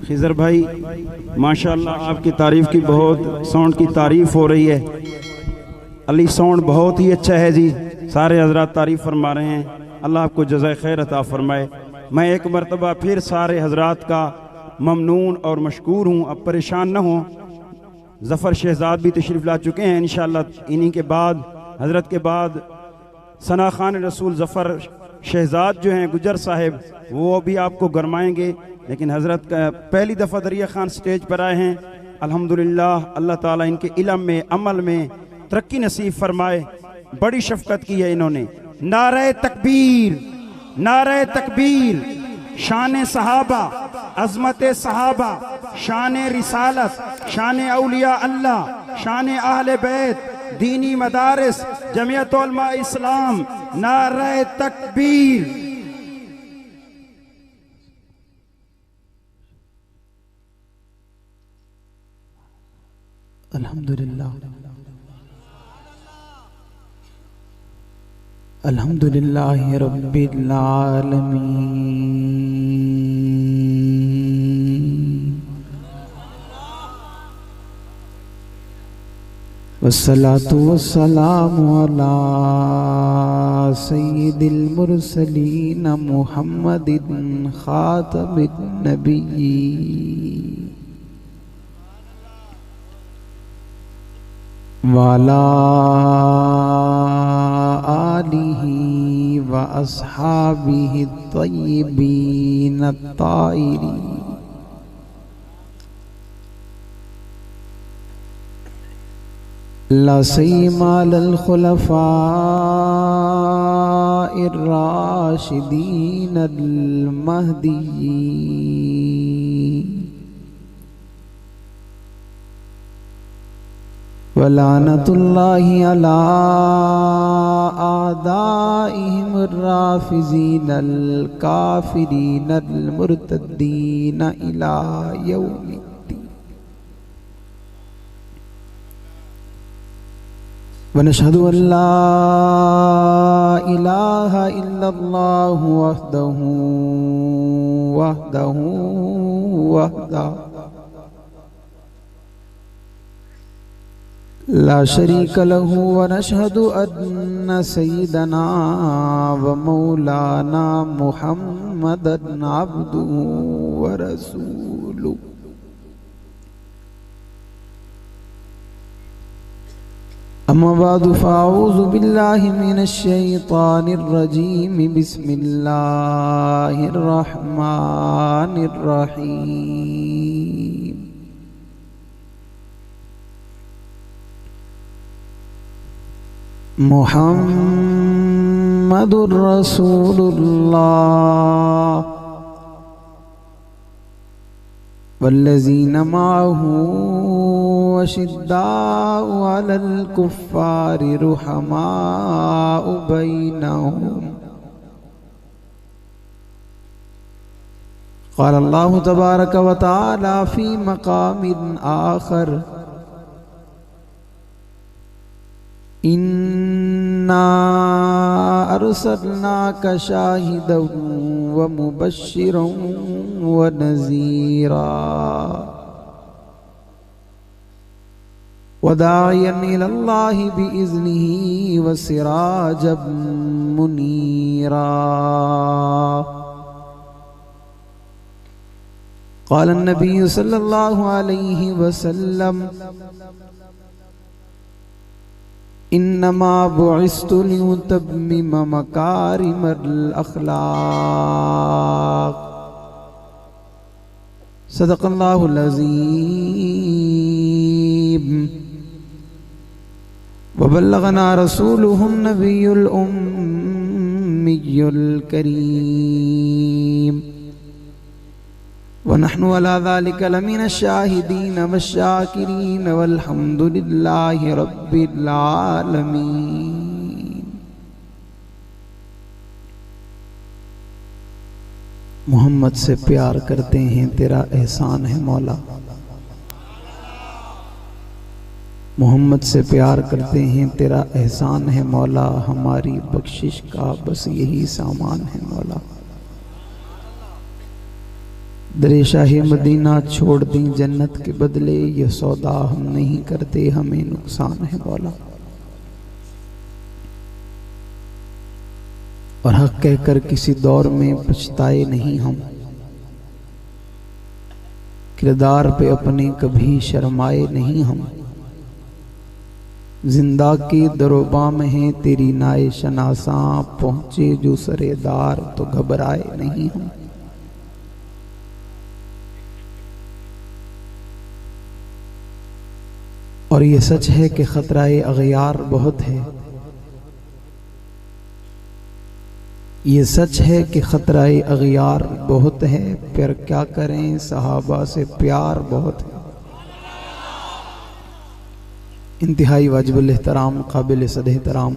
खिज़र भाई माशाअल्लाह आपकी तारीफ़ की, बहुत साउंड की तारीफ़ हो रही है। अली साउंड बहुत ही अच्छा है जी, सारे हजरात तारीफ़ फरमा रहे हैं। अल्लाह आपको जज़ाए खैर अता फरमाए। मैं एक मरतबा फिर सारे हजरात का ममनून और मशकूर हूँ। अब परेशान न हों, ज़फ़र शहज़ाद भी तशरीफ़ ला चुके हैं। इंशाअल्लाह इन्हीं के बाद, हज़रत के बाद सना खान रसूल ज़फ़र शहज़ाद जो हैं गुजर साहिब, वो भी आपको गरमाएंगे। लेकिन हज़रत का पहली दफ़ा दरिया खान स्टेज पर आए हैं। अल्हम्दुलिल्लाह, अल्लाह ताला इनके इल्म में, अमल में तरक्की नसीब फरमाए। बड़ी शफ़क़त की है इन्होंने। नारे तकबीर, नारे तकबीर, शान सहाबा, अज़मत सहाबा, शान रिसालत, शान औलिया अल्लाह, शान अहले बैत, दीनी मदारिस, जमियत उलमा इस्लाम, नारे तकबीर। अल्हम्दुलिल्लाह, अल्हम्दुलिल्लाहि रब्बिल आलमीन, वस्सलातु वस्सलामु अला सय्यिदिल मुरसलीन मुहम्मदिन खातमिन नबिय्यीन वाला आलिही व अस्हाबिही तय्यिबीन अत्ताहिरीन। ला सय्यिमा अल खुलफाइर राशिदीन अल महदीय्यीन वलानतुल्लाहि अला आदाइहिम राफिज़ीन अल काफिरीन अल मुर्तद्दीन इला यौमिद्दीन। वनशहदु अल्ला इलाहा इल्लल्लाहु वहदहु वहदहु ला शरीक लहू वनशहदु अन्न सय्यदना व मौलाना मुहम्मदन अब्दुहु व रसूलुहु। अम्मा बादु फ़अऊज़ु बिल्लाहि मिनश शैतानिर रजीम। बिस्मिल्लाहिर रहमानिर रहीम। मुहम्मदुर रसूलुल्लाह वल्लज़ीना माअहू अशिद्दाउ अलल कुफ़्फ़ारि रुहमाउ बैनहुम। क़ाल अल्लाहु तबारक व तआला फ़ी मक़ामिन आख़र इन्ना अरसलनाका शाहिदन व मुबश्शिरन व नज़ीरा व दाइयन इलल्लाहि बिइज़्निही व सिराजम मुनीरा। क़ाल नबी सल्लल्लाहु अलैहि वसल्लम इन्नमा बुइस्तु लिउतम्मिम मकारिमल अख़लाक़। सदक़ल्लाहुल अज़ीम व बल्लगना रसूलुहुन नबियुल उम्मियुल करीम व नहनु अला ज़ालिका लमिनश शाहिदीन वश्शाकिरीन वल्हम्दुलिल्लाहि रब्बिल आलमीन। मोहम्मद से प्यार करते हैं तेरा एहसान है मौला। मोहम्मद से प्यार करते हैं तेरा एहसान है मौला। हमारी बख्शिश का बस यही सामान है मौला। दरे शाही मदीना छोड़ दी जन्नत के बदले, ये सौदा हम नहीं करते, हमें नुकसान है मौला। और हक कहकर किसी दौर में पछताए नहीं हम, किरदार पे अपने कभी शर्माए नहीं हम। जिंदा के दरोबा में है तेरी नाए शनासा, पहुंचे जो सरेदार तो घबराए नहीं हम। और ये सच है कि खतराए अगयार बहुत है, ये सच है कि खतराए अगयार बहुत है, फिर क्या करें सहाबा से प्यार बहुत है। इंतहाई वाजिबुल एहतराम काबिल सद एहतराम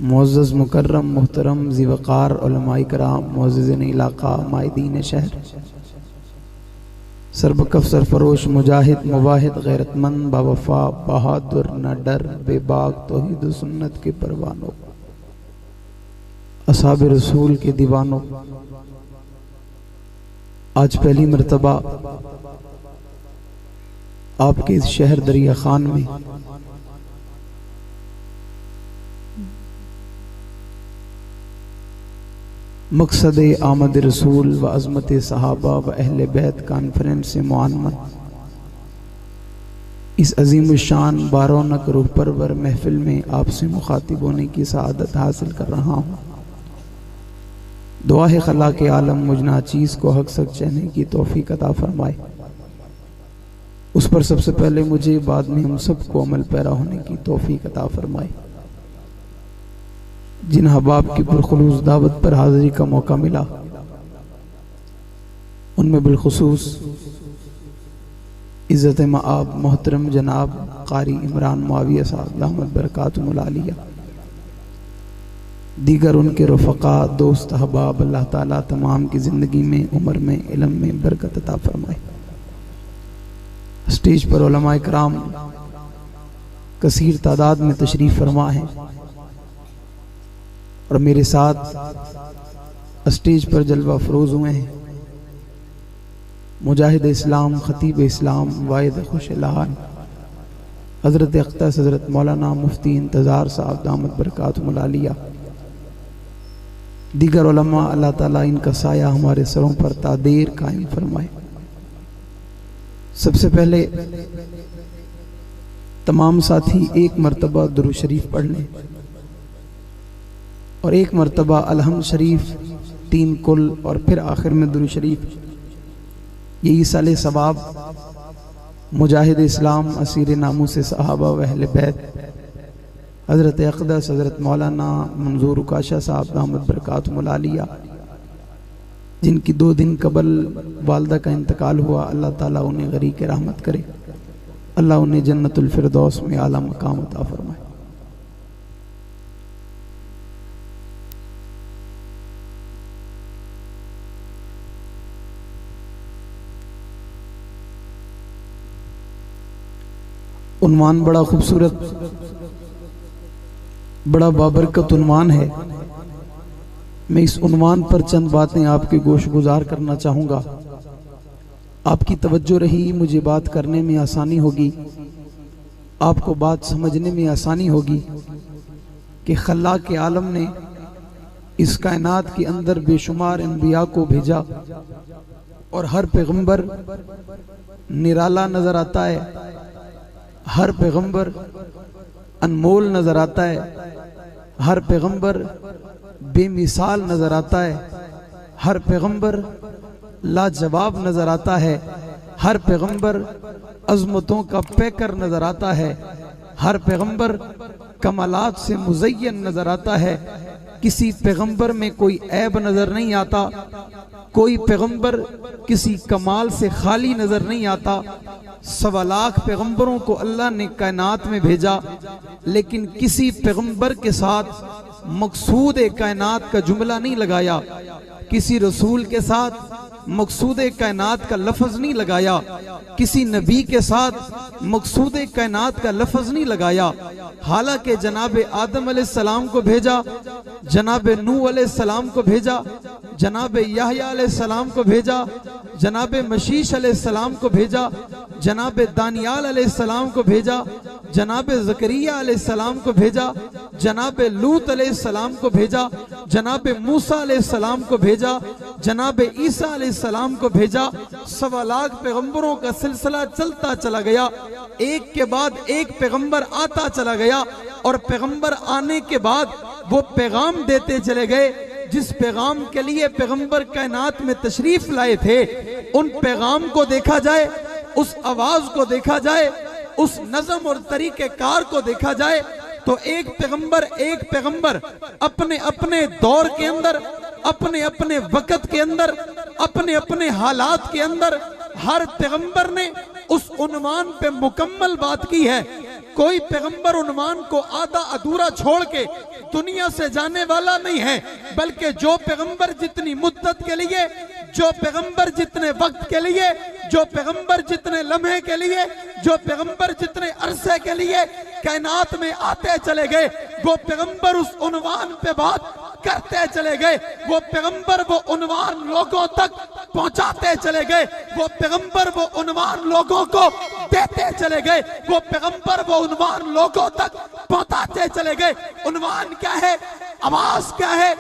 मुअज़्ज़ज़ मुकर्रम मुहतरम ज़िवक़ार उलमाए कराम मुअज़्ज़िज़ीन इलाक़ा माइदीन शहर, सरबकफ सरफरोश मुजाहिद मुवाहिद गैरतमंद बावफा बहादुर न डर बेबाक तौहीद सुन्नत के परवानों, असहाब रसूल के दीवानों, आज पहली मर्तबा आपके इस शहर दरिया खान में मकसद आमद रसूल व अज़मत सहाबा व अहले बैत कॉन्फ्रेंस से मुआन्मत इस अजीम शान बारौनक रूह परवर महफिल में आपसे मुखातिब होने की सआदत हासिल कर रहा हूँ। दुआ है खला के आलम मुझ नाचीज़ को हक सक चहने की तौफीक अता फरमाए। उस पर सबसे पहले मुझे, बाद में हम सबको अमल पैरा होने की तौफीक अता फरमाए। जिन हबाब की पुरखुलूस दावत पर हाज़िरी का मौका मिला, उनमें बिलखुसूस इज़्ज़त मआब मोहतरम जनाब कारी इमरान मुआविया साहब दामत बरकातुहुल आलिया, दीगर उनके रफ़क़ा दोस्त अहबाब, अल्लाह ताला तमाम की ज़िंदगी में उम्र में इल्म में बरकत अता फरमाए। स्टेज पर उलमाए कराम कसीर तादाद में तशरीफ़ फरमा है और मेरे साथ स्टेज पर जलवा फरोज हुए हैं मुजाहिद इस्लाम, खतीब इस्लाम, वाइद खुश लहान हज़रत अक़दस हज़रत मौलाना मुफ्ती इंतज़ार साहब दामत बरकातुहुल आलिया, दीगर उलमा, अल्लाह ताला इनका साया हमारे सरों पर तादेर कायम फरमाए। सबसे पहले तमाम साथी एक मरतबा दुरूद शरीफ पढ़ लें और एक मरतबा अलहम्द शरीफ, 3 कुल और फिर आखिर में दुरूद शरीफ। यही साले सवाब मुजाहिद इस्लाम, असीर नामू से सहाबा व अहले बैत हज़रत अक़दस हज़रत मौलाना मंजूर उकाशा साहब दामत बरकातुहुल आलिया, जिनकी 2 दिन कबल वालदा का इंतकाल हुआ, अल्लाह ताला उन्हें गरीक रहमत करे, अल्लाह उन्हें जन्नतुल फिरदौस में आला मकाम अता फरमाए। उन्वान बड़ा खूबसूरत, बड़ा बाबरकत उन्वान है। मैं इस उन्वान पर चंद बातें आपके गोश गुजार करना चाहूँगा। आपकी तवज्जो रही, मुझे बात करने में आसानी होगी, आपको बात समझने में आसानी होगी कि खल्ला के आलम ने इस कायनात के अंदर बेशुमार अंबिया को भेजा और हर पैगंबर निराला नजर आता है, हर पैगंबर अनमोल नजर आता है, हर पैगंबर बेमिसाल नजर आता है, हर पैगंबर लाजवाब नजर आता है, हर पैगंबर अज़मतों का पैकर नजर आता है, हर पैगंबर कमालात से मुज़य्यन नजर आता है। किसी पैगंबर में कोई ऐब नजर नहीं आता, कोई पैगंबर किसी कमाल से खाली नजर नहीं आता। 1.25 लाख पैगंबरों को अल्लाह ने कायनात में भेजा, लेकिन किसी पैगंबर के साथ मकसूद कायनात का जुमला नहीं लगाया, किसी रसूल के साथ मकसूद कायनात का लफ्ज नहीं लगाया, किसी नबी के साथ मकसूद कायनात का लफ्ज नहीं लगाया। हालांकि जनाब आदम अलैहिस्सलाम को भेजा, जनाब नूह अलैहिस्सलाम को भेजा, जनाब याहया अलैहिस्सलाम को भेजा, जनाब मशीश अलैहिस्सलाम को भेजा, जनाब दानियाल अलैहिस्सलाम को भेजा, जनाब ज़करिया अलैहिस्सलाम को भेजा, जनाब लूत अलैहिस्सलाम को भेजा, जनाब मूसा अलैहिस्सलाम को भेजा, जनाब ईसा अलैहिस्सलाम को भेजा। 1.25 लाख पैगंबरों का सिलसिला चलता चला गया, एक के बाद एक पैगंबर आता चला गया, और पैगंबर आने के बाद वो पैगाम देते चले गए। जिस पैगाम के लिए पैगंबर कायनात में तशरीफ लाए थे, उन पैगाम को देखा जाए, उस आवाज को देखा जाए, उस नज़म और तरीक़ेकार को देखा जाए, तो एक पैगंबर अपने अपने दौर के अंदर, अपने अपने वक्त के अंदर, अपने अपने हालात के अंदर, हर पैगंबर ने उस उन्वान पे मुकम्मल बात की है। कोई पैगंबर उन्वान को आधा अधूरा छोड़ के दुनिया से जाने वाला नहीं है, बल्कि जो पैगंबर जितनी मुद्दत के लिए, जो पैगंबर जितने वक्त के लिए, जो पैगंबर जितने लम्हे के लिए, जो पैगंबर जितने अरसे के लिए कायनात में आते चले गए, वो पैगंबर उस उन्वान पे बात करते चले गए, वो पैगंबर वो उन्वान लोगों तक पहुंचाते चले गए, वो पैगंबर वो उन्वान लोगों को देते चले गए, वो पैगंबर वो उन्वान लोगों तक पहुंचाते चले गए। उन्वान क्या है, आवाज क्या है,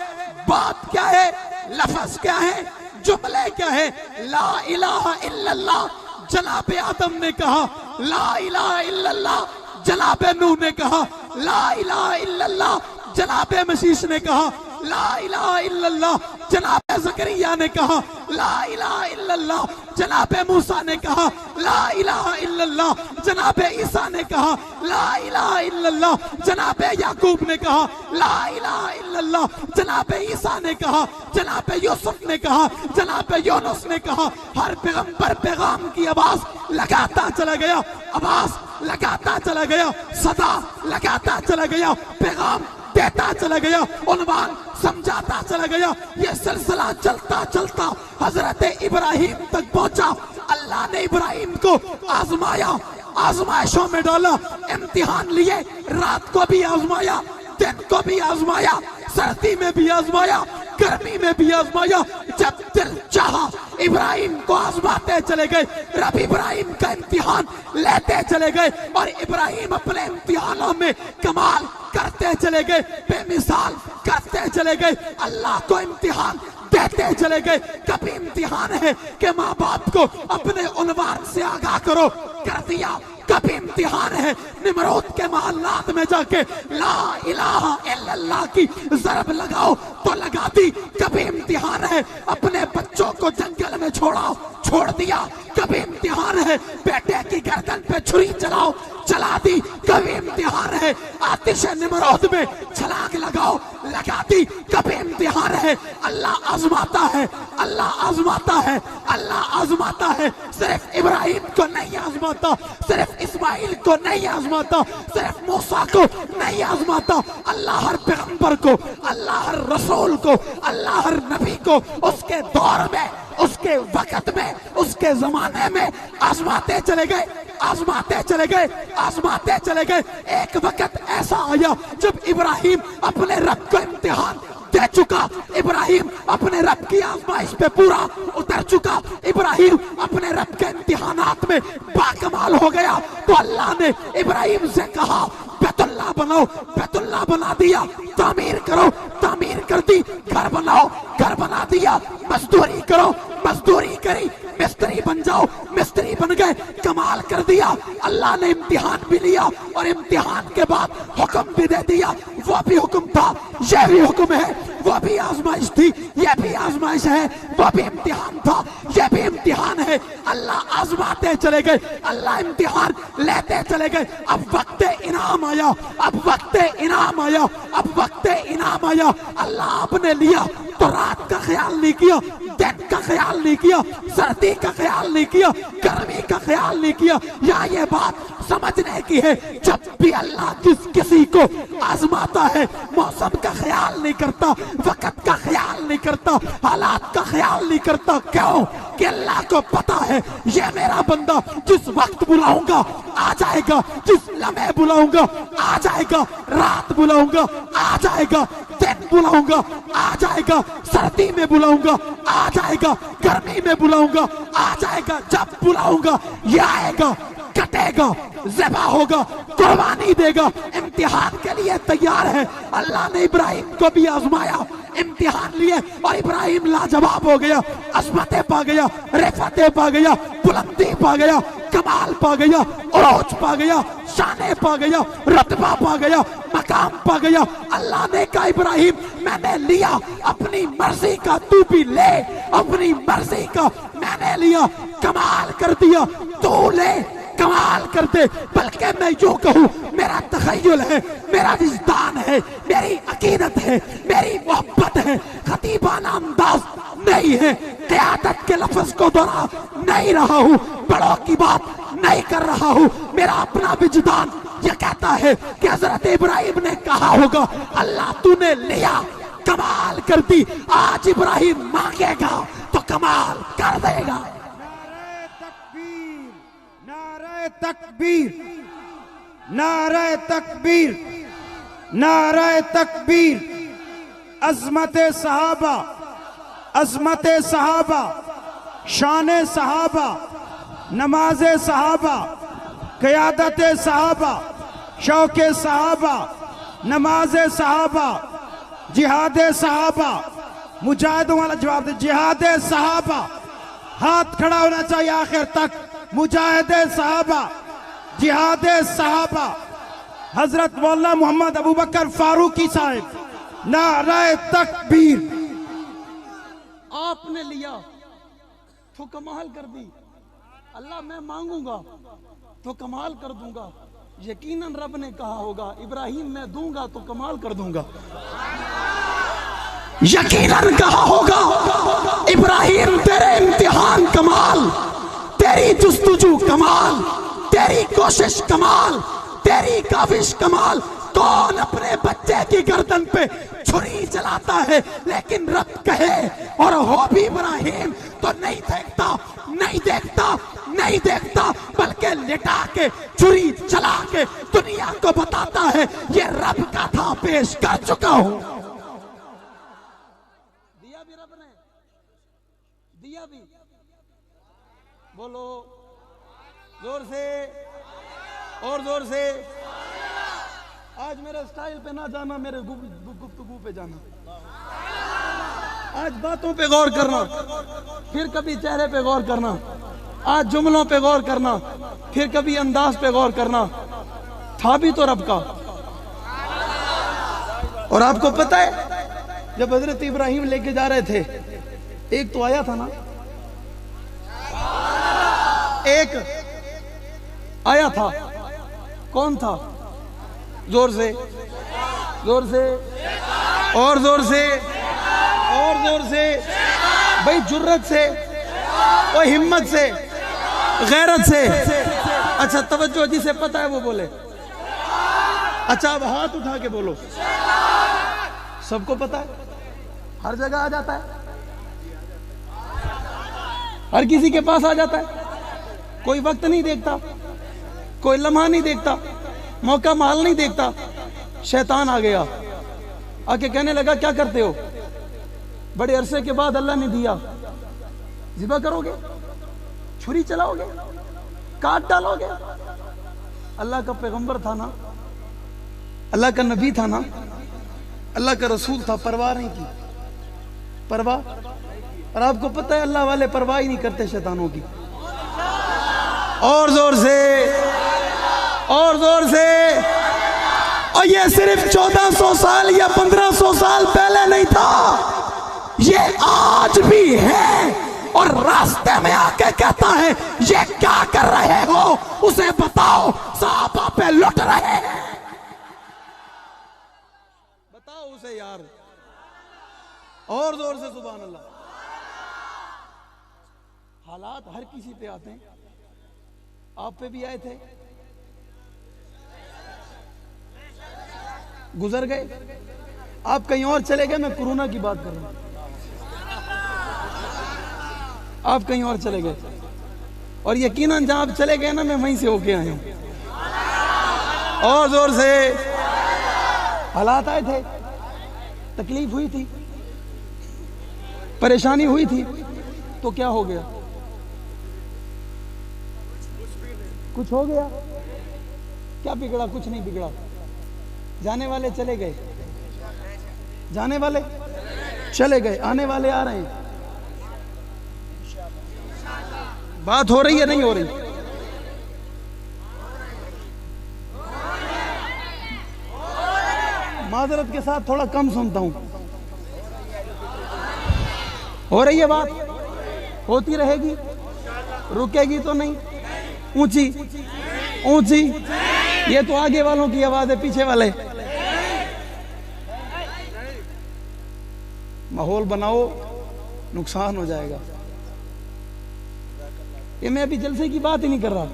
बात क्या है, लफ्ज क्या है, जुमले क्या है। ला इलाहा इल्लल्लाह जनाब आदम ने कहा, ला इलाहा इल्लल्लाह जनाब नूह ने कहा, ला इलाहा इल्लल्लाह जनाब मशीश ने कहा, ला इलाहा इल्लल्लाह जनाब ज़करिया ने कहा, ला इलाहा इल्लल्लाह जनाब मूसा ने कहा, ला इलाहा इल्लल्लाह जनाब ईसा ने कहा, ला इलाहा इल्लल्लाह जनाब याकूब ने कहा, ला इलाहा इल्लल्लाह जनाब ईसा ने कहा, जनाब यूसुफ ने कहा, जनाब यूनुस ने कहा। हर पैगंबर पैगाम की आवाज लगाता चला गया, आवाज लगाता चला गया, सदा लगाता चला गया, पैगाम देता चला गया, उन्वान समझाता चला गया। ये सिलसिला चलता चलता हजरत इब्राहिम तक पहुंचा। अल्लाह ने इब्राहिम को आजमाया, आजमाइशों में डाला, इम्तिहान लिए, रात को भी आजमाया, दिन को भी आजमाया, सर्दी में भी आजमाया, गर्मी में भी आजमाया। जब दिल चाहा इब्राहिम को आजमाते चले गए, रब इब्राहिम का इम्तिहान लेते चले गए, और इब्राहिम अपने इम्तिहानों में कमाल करते चले गए, बेमिसाल करते चले गए, अल्लाह को इम्तिहान देते चले गए। कभी इम्तिहान है कि माँ बाप को अपने उन्वान से आगाह करो, कर दिया। कभी इम्तिहान है निमरूद के महल्लात में जाके ला इलाहा इल्लल्लाह की ज़रब लगाओ तो लगा दी। कभी इम्तिहान है अपने बच्चों को जंगल में छोड़ाओ, छोड़ दिया। कभी इम्तिहान है बेटे की गर्दन पे छुरी चलाओ, चला दी। कभी इम्तिहान है आतिश निमरूद में छलांग लगाओ, लगा दी। कभी इम्तिहान है अल्लाह आजमाता है, अल्लाह आजमाता है, अल्लाह आजमाता है। सिर्फ इब्राहिम को नहीं आजमाता, सिर्फ इस्माइल को नहीं आजमाता, सिर्फ मूसा को नहीं आजमाता। अल्लाह हर पैगंबर को, अल्लाह हर रसूल को, अल्लाह हर नबी को उसके दौर में, उसके वक्त में, उसके जमाने में आजमाते चले गए, आजमाते चले गए, आजमाते चले गए। एक वक्त ऐसा आया जब इब्राहिम अपने रब को इम्तिहान दे चुका, इब्राहिम अपने रब की आजमाइश पे पूरा उतर चुका, इब्राहिम अपने रब के इम्तिहानात में बाकमाल हो गया। तो अल्लाह ने इब्राहिम से कहा बैतुल्लाह बनाओ, बैतुल्लाह बना दिया। तामीर करो, तामीर कर दी। घर बनाओ, घर बना दिया। मजदूरी करो, मजदूरी करी। मिस्त्री बन जाओ, मिस्त्री बन गए। कमाल कर दिया। अल्लाह ने इम्तिहान भी लिया और इम्तिहान के बाद हुक्म भी दे दिया। वो भी हुक्म था, यह भी हुक्म है। वो भी आजमाइश थी, यह भी आजमाइश है। वो भी इम्तिहान था, यह भी इम्तिहान है। अल्लाह आजमाते चले गए, अल्लाह इम्तिहान लेते चले गए। अब वक्त इनाम आया, अब वक्त इनाम आया, अब वक्त इनाम आया। अल्लाह आपने लिया तो रात का ख्याल नहीं किया, दिन का ख्याल नहीं किया, सर्दी का ख्याल नहीं किया, गर्मी का ख्याल नहीं किया। या ये बात समझने की है, जब भी अल्लाह किसी को आजमाता है, मौसम का ख्याल नहीं करता, वक्त का ख्याल नहीं करता, हालात का ख्याल नहीं करता। क्यों? कि अल्लाह को पता है ये मेरा बंदा जिस वक्त बुलाऊंगा आ जाएगा, जिस लम्हे बुलाऊंगा आ जाएगा, रात बुलाऊंगा आ जाएगा, दिन बुलाऊंगा आ जाएगा। जाएगा सर्दी में बुलाऊंगा, आ जाएगा गर्मी में बुलाऊंगा, आ जाएगा जब बुलाऊंगा ये आएगा, कटेगा, ज़िबा होगा, कुर्बानी देगा, इम्तिहान के लिए तैयार है। अल्लाह ने इब्राहिम को भी आजमाया, इम्तिहान लिए और इब्राहिम लाजवाब हो गया, अज़मतें पा गया, रिफ़तें पा गया, बुलंदी पा गया, कमाल पा गया, उरूज पा गया, शाने पा गया, रतबा पा गया, मकाम पा गया। अल्लाह ने कहा इब्राहिम मैंने लिया, अपनी मर्जी का तू भी ले, अपनी मर्जी का मैंने लिया, कमाल कर दिया, तू ले कमाल कर दे। बल्कि मैं यूं कहूं मेरा तखय्युल है, मेरा विजदान है, मेरी अकीदत है, मेरी मोहब्बत है, खतीबाना अंदाज नहीं है, क़यादत के लफ्ज को दोहरा नहीं रहा हूं, बड़ों की बात नहीं कर रहा हूं। मेरा अपना विजदान ये कहता है कि हजरत इब्राहिम ने कहा होगा अल्लाह तूने लिया, कमाल कर दी, आज इब्राहिम मांगेगा तो कमाल कर देगा। नारे तकबीर, नारे तकबीर, नारे तकबीर। अज़मत सहाबा, अज़मत सहाबा, शान सहाबा, नमाज सहाबा, क़यादत सहाबा, शौक सहाबा, नमाज सहाबा, जिहाद सहाबा। मुजाहिदों वाला जवाब दे, जिहाद सहाबा। हाथ खड़ा होना चाहिए आखिर तक। मुजाहिद सहाबा, जिहाद सहाबा, हजरत मौलाना मोहम्मद अबू बकर फारूकी साहिब, नारे तकबीर। आपने लिया तो कमाल कर दी, अल्लाह मैं मांगूंगा तो कमाल कर दूंगा। यकीनन रब ने कहा होगा इब्राहिम मैं दूंगा तो कमाल कर दूंगा। यकीनन कहा होगा इब्राहिम तेरे इम्तिहान कमाल, तेरी जुस्तुजू कमाल, तेरी कोशिश कमाल, तेरी काविश कमाल। कौन अपने बच्चे की गर्दन पे छुरी चलाता है, लेकिन रब कहे और हो भी इब्राहिम तो नहीं देखता, नहीं देखता, नहीं देखता, बल्कि लिटा के छुरी चला के दुनिया को बताता है ये रब का था, पेश कर चुका हूं। दिया भी रब ने, दिया भी। बोलो जोर से और जोर से। आज मेरे स्टाइल पे ना जाना, मेरे गुफ्तगू पे जाना। आज बातों पे गौर करना, फिर कभी चेहरे पे गौर करना। आज जुमलों पे गौर करना, फिर कभी अंदाज पे गौर करना। था भी तो रब का। और आपको पता है जब हजरत इब्राहिम लेके जा रहे थे, एक तो आया था ना, एक आया था। कौन था? जोर से, जोर से और जोर से और जोर से भाई, जुर्रत से और हिम्मत से, गैरत से। अच्छा तवज्जो, जिसे पता है वो बोले। अच्छा अब हाथ उठा के बोलो। सबको पता है, हर जगह आ जाता है, हर किसी के पास आ जाता है। कोई वक्त नहीं देखता, कोई लम्हा नहीं देखता, मौका माल नहीं देखता। शैतान आ गया, आके कहने लगा क्या करते हो? बड़े अरसे के बाद अल्लाह ने दिया, ज़िबा करोगे, छुरी चलाओगे, काट डालोगे? अल्लाह का पैगंबर था ना, अल्लाह का नबी था ना, अल्लाह का रसूल था, परवाह नहीं की। परवाह। और आपको पता है अल्लाह वाले परवाह ही नहीं करते शैतानों की। और जोर से और जोर से। और ये सिर्फ 1400 साल या 1500 साल पहले नहीं था, ये आज भी है। और रास्ते में आके कहता है ये क्या कर रहे हो, उसे बताओ, सहाबा पे लुट रहे हैं, बताओ उसे यार। और जोर से सुभान अल्लाह। हालात हर किसी पे आते हैं, आप पे भी आए थे, गुजर गए, आप कहीं और चले गए। मैं कोरोना की बात कर रहा हूं, आप कहीं और चले गए, और यकीनन जहां आप चले गए ना, मैं वहीं से होके आया हूं। और जोर से। हालात आए थे, तकलीफ हुई थी, परेशानी हुई थी तो क्या हो गया? कुछ हो गया? क्या बिगड़ा? कुछ नहीं बिगड़ा। जाने वाले चले गए, जाने वाले चले गए, आने वाले आ रहे हैं। बात हो रही है नहीं हो रही? माजरत के साथ थोड़ा कम सुनता हूं। हो रही है बात? होती रहेगी, रुकेगी तो नहीं। ऊंची ऊंची, ये तो आगे वालों की आवाज है, पीछे वाले माहौल बनाओ, नुकसान हो जाएगा। ये मैं अभी जलसे की बात ही नहीं कर रहा,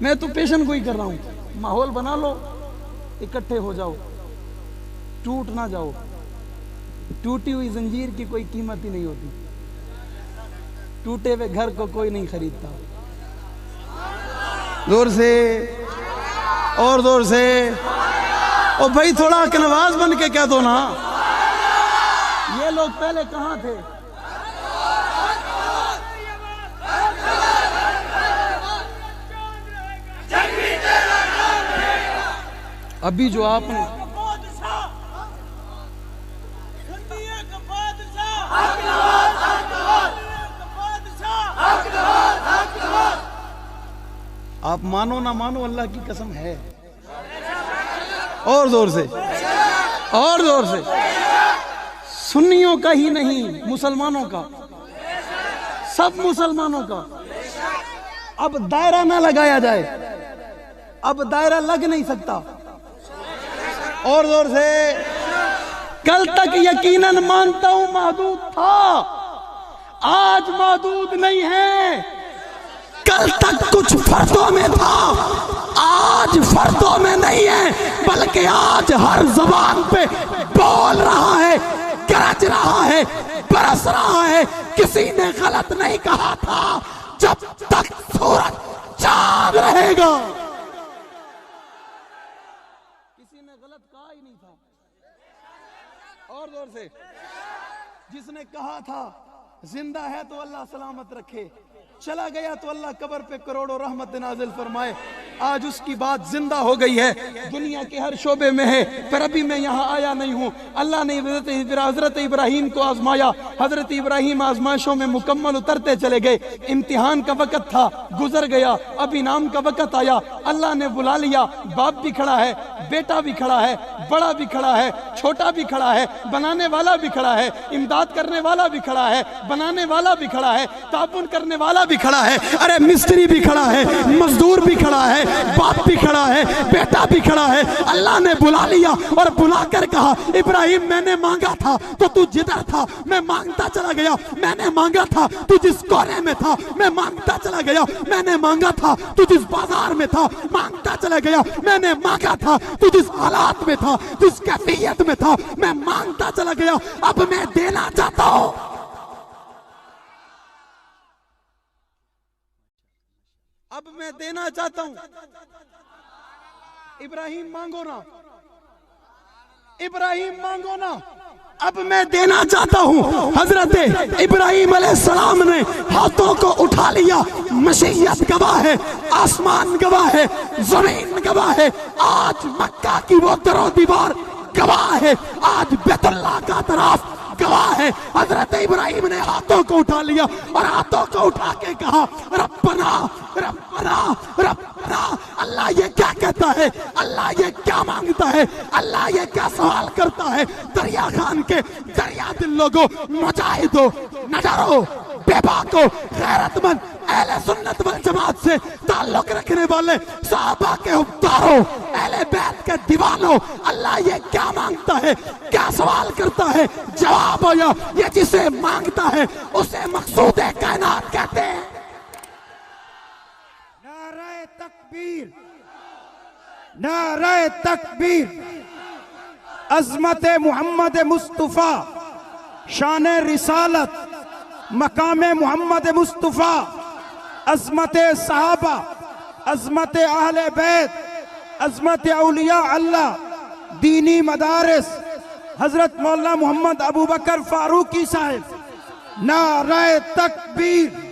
मैं तो पेशेंट को ही कर रहा हूं। माहौल बना लो, इकट्ठे हो जाओ, टूट ना जाओ। टूटी हुई जंजीर की कोई कीमत ही नहीं होती, टूटे हुए घर को कोई नहीं खरीदता। जोर से और जोर से, और भाई थोड़ा कनवाज बन के कह दो ना। ये लोग पहले कहां थे? अभी जो आपने आप मानो ना मानो, अल्लाह की कसम है। और जोर से, और जोर से। सुन्नियों का ही नहीं, मुसलमानों का, सब मुसलमानों का। अब दायरा ना लगाया जाए, अब दायरा लग नहीं सकता। और जोर से। कल तक यकीनन मानता हूं महदूद था, आज महदूद नहीं है। कल तक कुछ फर्दों में था, आज फर्दों में नहीं है, बल्कि आज हर जबान पे बोल रहा है, गरज रहा है, बरस रहा है। किसी ने गलत नहीं कहा था, जब तक सूरज चांद रहेगा। किसी ने गलत कहा ही नहीं था। और जोर से। जिसने कहा था जिंदा है तो अल्लाह सलामत रखे, चला गया तो अल्लाह कब्र पे करोड़ों रहमत नाजिल फरमाए। आज उसकी बात जिंदा हो गई है, दुनिया के हर शोबे में है, पर अभी मैं यहाँ आया नहीं हूँ। अल्लाह ने हजरत इब्राहिम को आजमाया, हजरत इब्राहिम आजमाइशों में मुकम्मल उतरते चले गए। इम्तिहान का वक्त था, गुजर गया, अब इनाम का वक्त आया। अल्लाह ने बुला लिया, बाप भी खड़ा है, बेटा भी खड़ा है, बड़ा भी खड़ा है, छोटा भी खड़ा है, बनाने वाला भी खड़ा है, इमदाद करने वाला भी खड़ा है, बनाने वाला भी खड़ा है, ताबुन करने वाला भी खड़ा है। अरे मिस्त्री भी खड़ा है, मजदूर भी खड़ा है, बाप भी खड़ा है, बेटा भी खड़ा है। अल्लाह ने बुला लिया और बुलाकर कहा, इब्राहिम मैंने मांगा था तो तू जिधर था मैं मांगता चला गया, मैंने मांगा था तू जिस कोने में था मैं मांगता चला गया, मैंने मांगा था तू जिस बाजार में था मांगता चला गया, मैंने मांगा था तू जिस हालात में था, जिस कैफियत में था मैं मांगता चला गया। अब मैं देना चाहता हूं। अब मैं देना चाहता हूं। इब्राहिम मांगो ना, इब्राहिम मांगो ना, अब मैं देना चाहता हूं। हजरत इब्राहिम अलैहिस्सलाम ने हाथों को उठा लिया। मशीयत गवाह है, आसमान गवाह है, जमीन गवाह है, आज मक्का की वो दरो दीवार गवाह है, आज बैतुल्लाह का तरफ गवाह है। हजरत इब्राहिम ने हाथों को उठा लिया और हाथों को उठा के कहा, रब्बना रब्बना रब्बना। अल्लाह ये क्या कहता है, अल्लाह ये क्या मांगता है, अल्लाह ये क्या सवाल करता है। दरिया खान के दरिया दिल लोगों, मुजाहिदों, नजरों, बेबाकों, गैरतमंद, अहले सुन्नत वल जमात से ताल्लुक रखने वाले सहाबा के उम्मतारों, अहले बैत के दीवानों, अल्लाह ये क्या मांगता है, क्या सवाल करता है। जवाब आया, ये जिसे मांगता है उसे मकसूद कायनात कहते हैं। नारे तकबीर, नारे तकबीर। अज़मत मोहम्मद मुस्तफ़ा, शान रिसालत, मकाम मोहम्मद मुस्तफ़ा, अज़मत सहाबा, अज़मत अहले बैत, अज़मत औलिया अल्लाह, दीनी मदारिस, हजरत मौलाना मोहम्मद अबू बकर फारूकी साहब, नारे तकबीर।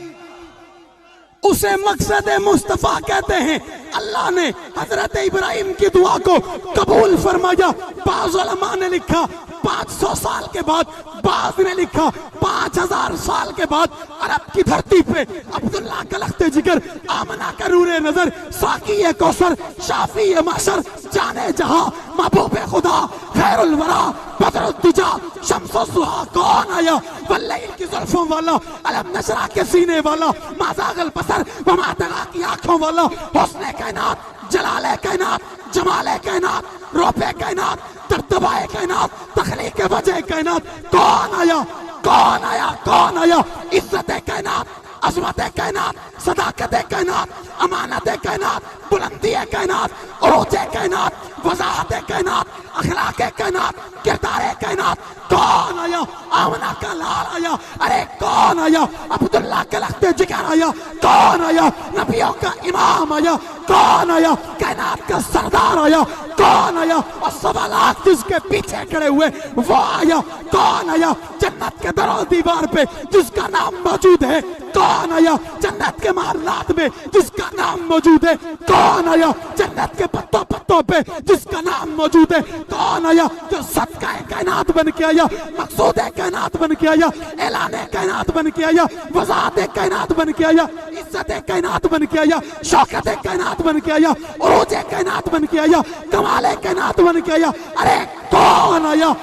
उसे मकसद मुस्तफा कहते हैं। अल्लाह ने हजरत इब्राहिम की दुआ को कबूल फरमाया। बाज़ उलमा ने लिखा 500 साल के बाद, बाज़ ने लिखा 5000 साल के बाद अरब की धरती पे अब्दुल्लाह का लख्ते जिगर, आमना का नूरे नजर, साकी कौसर, शाफी माशर, जाने जहां, महबूब खुदा, खैरुल वरा, बदरुद्दुजा, शम्सुज़्ज़ुहा कौन आया? वल्लैल की ज़ुल्फ़ों वाला, अलम नशरा के सीने वाला, माज़ागल बसर व मा तग़ा की आंखों वाला, हुस्ने कायनात, जलाले कायनात, जमाले कायनात, रोपे कायनात, दबदबाए कायनात, तखलीक़ वजह कायनात, कौन आया? कौन आया? कौन आया? इज्जत कायनात, अज़मत कायनात, सदाकत कायनात, अमानत कायनात, बुलंदी कायनात, उरूज कायनात, वज़ाहत कायनात, अखलाक कायनात, किरदार कायनात, कौन आया? आमना का लाल आया। अरे कौन आया? अब्दुल्लाह के लख्ते जिगर आया। कौन आया? नबियों का इमाम आया। कौन आया? कायनात का सरदार आया। कौन आया? और 1.25 लाख जिसके पीछे खड़े हुए वो आया। कौन आया? जन्नत के दरो दीवार पे जिसका नाम मौजूद है। कौन आया? जन्नत के महल्लात में जिसका नाम मौजूद है। कौन आया? जन्नत के पत्तों पत्तों पे जिसका नाम मौजूद है। कौन आया? जो सदका कायनात बन के आया, मकसूद कायनात बन के आया, ऐलान कायनात बन के आया, वज़ाहत कायनात बन के आया, इज्जत कायनात बन के आया, शौकत कायनात बन के आया, उरूज कायनात बन के आया, कमाल कायनात बन के आया। अरे कौन आया?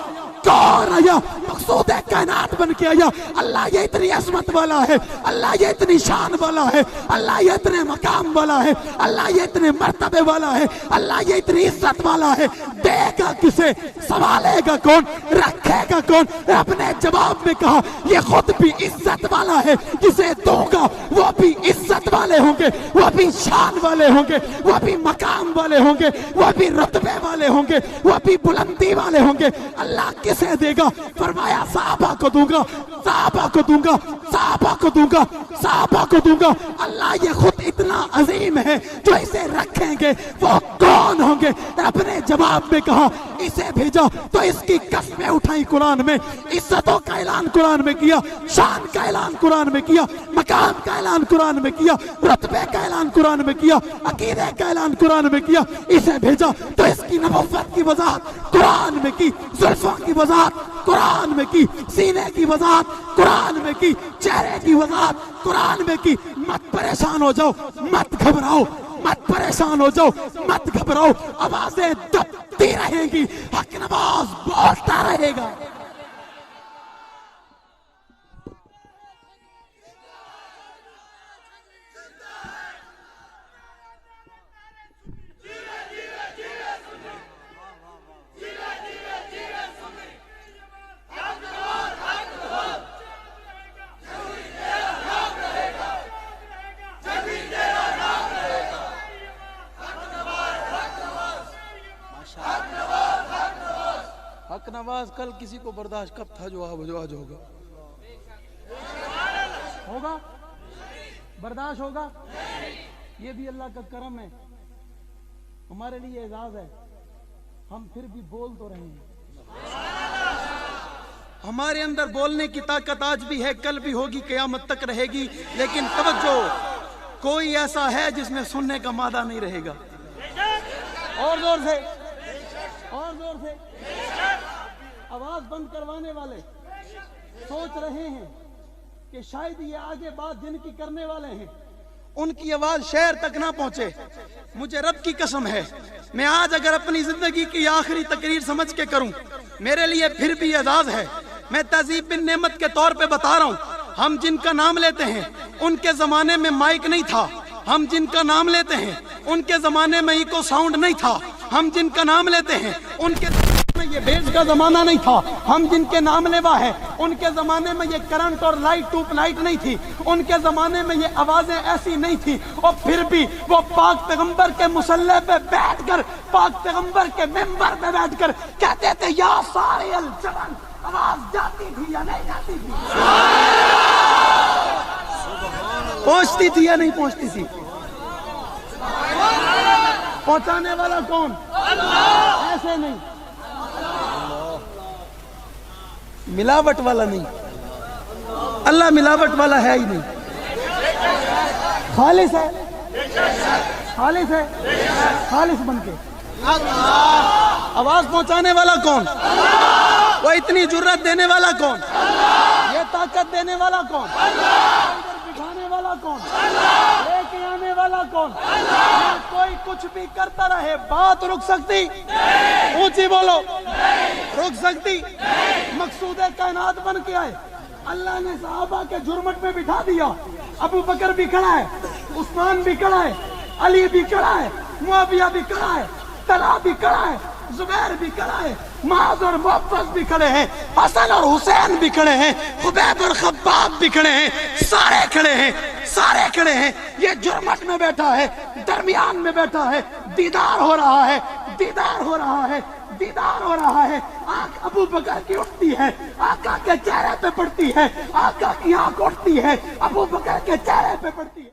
कौन आया? मकसूद कायनात बन के आया। अल्लाह ये इतनी अज़मत वाला है, अल्लाह ये इतनी शान वाला है, अल्लाह ये इतने मकाम वाला है, अल्लाह ये इतने मर्तबे वाला है, अल्लाह ये इतनी इज्जत वाला है। देगा किसे? संभालेगा कौन? रखेगा कौन? रब ने जवाब में कहा ये खुद भी इज्जत वाला है, जिसे दूंगा वो भी इज्जत वाले होंगे, वो भी शान वाले होंगे, वो भी मकाम वाले होंगे, वो भी रुतबे वाले होंगे, वो भी बुलंदी वाले होंगे। अल्लाह किसे देगा? फरमाया साहबा को दूंगा, साहबा को दूंगा, साहबा को दूंगा, साहबा को दूंगा। अल्लाह ये खुद इतना अजीम है, जो इसे रखेंगे वो कौन होंगे? रब ने जवाब में कहा इसे भेजा तो इसकी कसमें उठाई कुरान में, इज्जतों का ऐलान कुरान में किया, शान का ऐलान कुरान में किया, मकाम का ऐलान कुरान में किया, रुतबे का ऐलान कुरान में किया, अकीदे का ऐलान कुरान में किया। इसे भेजा तो इसकी नबुव्वत की वजाहत कुरान में की, जुल्फों की वजाहत कुरान में की, सीने की वजाहत कुरान में की, चेहरे की वजाहत कुरान में की। मत परेशान हो जाओ, मत घबराओ, मत परेशान हो जाओ, मत घबराओ। आवाजें दबती रहेंगी, हक नवाज बोलता रहेगा। हक नवाज कल किसी को बर्दाश्त कब था जो आज होगा? होगा? बर्दाश्त होगा? ये भी अल्लाह का करम है, हमारे लिए एजाज है। हम फिर भी बोल तो रहे हैं। हमारे अंदर बोलने की ताकत आज भी है, कल भी होगी, क़यामत तक रहेगी। लेकिन तवज्जो, कोई ऐसा है जिसमें सुनने का मादा नहीं रहेगा। और जोर से, और जोर से। आवाज बंद करवाने वाले सोच रहे हैं कि शायद ये आगे बात जिनकी करने वाले हैं उनकी आवाज शहर तक ना पहुंचे। मुझे रब की कसम है, मैं आज अगर अपनी जिंदगी की आखिरी तकरीर समझ के करूं, मेरे लिए फिर भी एजाज है। मैं तहजीब बिन नेमत के तौर पे बता रहा हूं, हम जिनका नाम लेते हैं उनके जमाने में माइक नहीं था। हम जिनका नाम लेते हैं उनके जमाने में इको साउंड नहीं था। हम जिनका नाम लेते हैं उनके में ये बेस का जमाना नहीं था। हम जिनके नाम लेवा है उनके जमाने में ये करंट और लाइट ट्यूब लाइट नहीं थी। उनके जमाने में ये आवाजें ऐसी नहीं थी। और फिर भी वो पाक पैगंबर के मुसल्ले पे बैठकर, पाक पैगंबर के मेंबर पे बैठकर कहते थे या सारियल जवान। आवाज जाती थी या नहीं जाती थी? पहुंचती थी या नहीं पहुंचती थी? पहुंचाने वाला कौन? ऐसे नहीं, मिलावट वाला नहीं। अल्लाह मिलावट वाला है ही नहीं, खालिस है, खालिस है, खालिस बनके। आवाज पहुंचाने वाला कौन? वो इतनी जुर्रत देने वाला कौन? ये ताकत देने वाला कौन? दिखाने वाला कौन? लेके आने वाला कौन? कोई कुछ भी करता रहे, बात रुक सकती? ऊंची बोलो, रुक सकती? मकसूद कायनात बन के आए। अल्लाह ने सहाबा के जुर्मट में बिठा दिया। अबू बकर भी खड़ा है, उस्मान भी खड़ा है, अली भी खड़ा है, मुआविया भी खड़ा है, तला भी खड़ा है, जुबैर भी खड़ा है, मुआज और मुअव्वज भी खड़े हैं, हसन और हुसैन भी खड़े हैं, खुबैब और खब्बाब भी खड़े हैं, सारे खड़े हैं, सारे खड़े हैं। ये जुर्मट में बैठा है, दरमियान में बैठा है, दीदार हो रहा है, दीदार हो रहा है, दीदार हो रहा है। आंख अबू बकर की उठती है, आका के चेहरे पे पड़ती है, आका की आंख उठती है, अबू बकर के चेहरे पे पड़ती है।